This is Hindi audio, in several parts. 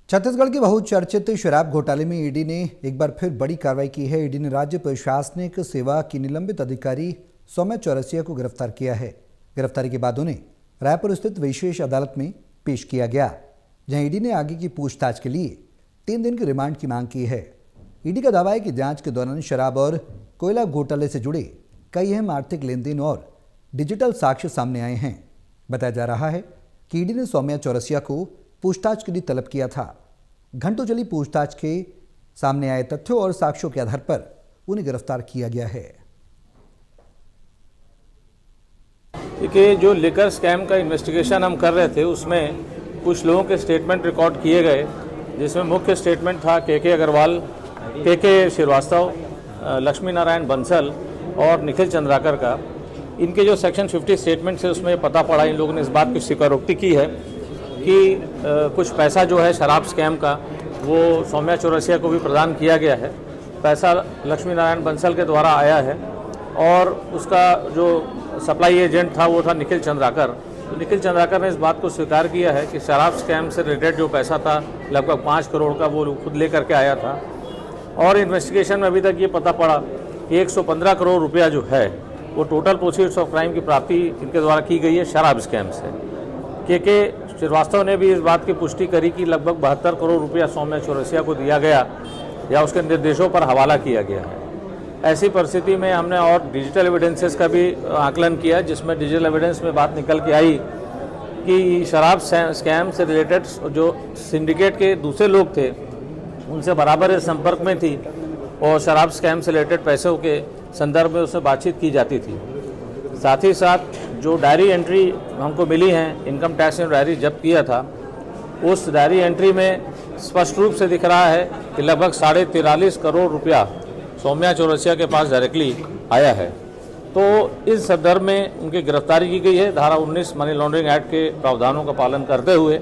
छत्तीसगढ़ के बहुचर्चित शराब घोटाले में ईडी ने एक बार फिर बड़ी कार्रवाई की है। ईडी ने राज्य प्रशासनिक सेवा की निलंबित अधिकारी सौम्या चौरसिया को गिरफ्तार किया है। गिरफ्तारी के बाद उन्हें रायपुर स्थित विशेष अदालत में पेश किया गया, जहां ईडी ने आगे की पूछताछ के लिए 3 दिन की रिमांड की मांग की है। ईडी का दावा है कि जांच के दौरान शराब और कोयला घोटाले से जुड़े कई अहम आर्थिक लेन देन और डिजिटल साक्ष्य सामने आए हैं। बताया जा रहा है कि ईडी ने सौम्या चौरसिया को पूछताछ के लिए तलब किया था। घंटों चली पूछताछ के सामने आए तथ्यों और साक्ष्यों के आधार पर उन्हें गिरफ्तार किया गया है। देखिए, जो लिकर स्कैम का इन्वेस्टिगेशन हम कर रहे थे उसमें कुछ लोगों के स्टेटमेंट रिकॉर्ड किए गए, जिसमें मुख्य स्टेटमेंट था के अग्रवाल, के श्रीवास्तव, लक्ष्मी नारायण बंसल और निखिल चंद्राकर का। इनके जो सेक्शन 50 स्टेटमेंट है उसमें पता पड़ा, इन लोगों ने इस बात की स्वीकारोक्ति की है कि कुछ पैसा जो है शराब स्कैम का वो सौम्या चौरसिया को भी प्रदान किया गया है। पैसा लक्ष्मी नारायण बंसल के द्वारा आया है और उसका जो सप्लाई एजेंट था वो था निखिल चंद्राकर। तो निखिल चंद्राकर ने इस बात को स्वीकार किया है कि शराब स्कैम से रिलेटेड जो पैसा था लगभग 5 करोड़ का वो खुद लेकर के आया था। और इन्वेस्टिगेशन में अभी तक ये पता पड़ा कि 115 करोड़ रुपया जो है वो टोटल प्रोसीड्स ऑफ क्राइम की प्राप्ति इनके द्वारा की गई है शराब स्कैम से। के श्रीवास्तव ने भी इस बात की पुष्टि करी कि लगभग 72 करोड़ रुपया सौम्या चौरसिया को दिया गया या उसके निर्देशों पर हवाला किया गया है। ऐसी परिस्थिति में हमने और डिजिटल एविडेंसेस का भी आकलन किया, जिसमें डिजिटल एविडेंस में बात निकल के आई कि शराब स्कैम से रिलेटेड जो सिंडिकेट के दूसरे लोग थे उनसे बराबर संपर्क में थी और शराब स्कैम से रिलेटेड पैसों के संदर्भ में उससे बातचीत की जाती थी। साथ ही साथ जो डायरी एंट्री हमको मिली है, इनकम टैक्स ने डायरी जब्त किया था, उस डायरी एंट्री में स्पष्ट रूप से दिख रहा है कि लगभग 43.5 करोड़ रुपया सौम्या चौरसिया के पास डायरेक्टली आया है। तो इस संदर्भ में उनकी गिरफ्तारी की गई है धारा 19 मनी लॉन्ड्रिंग एक्ट के प्रावधानों का पालन करते हुए,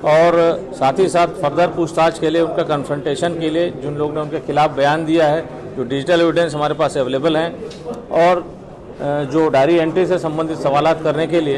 और साथ ही साथ फर्दर पूछताछ के लिए उनका कन्फ्रंटेशन के लिए जिन लोगों ने उनके खिलाफ बयान दिया है, जो डिजिटल एविडेंस हमारे पास अवेलेबल हैं, और जो डायरी एंट्री से संबंधित सवालात करने के लिए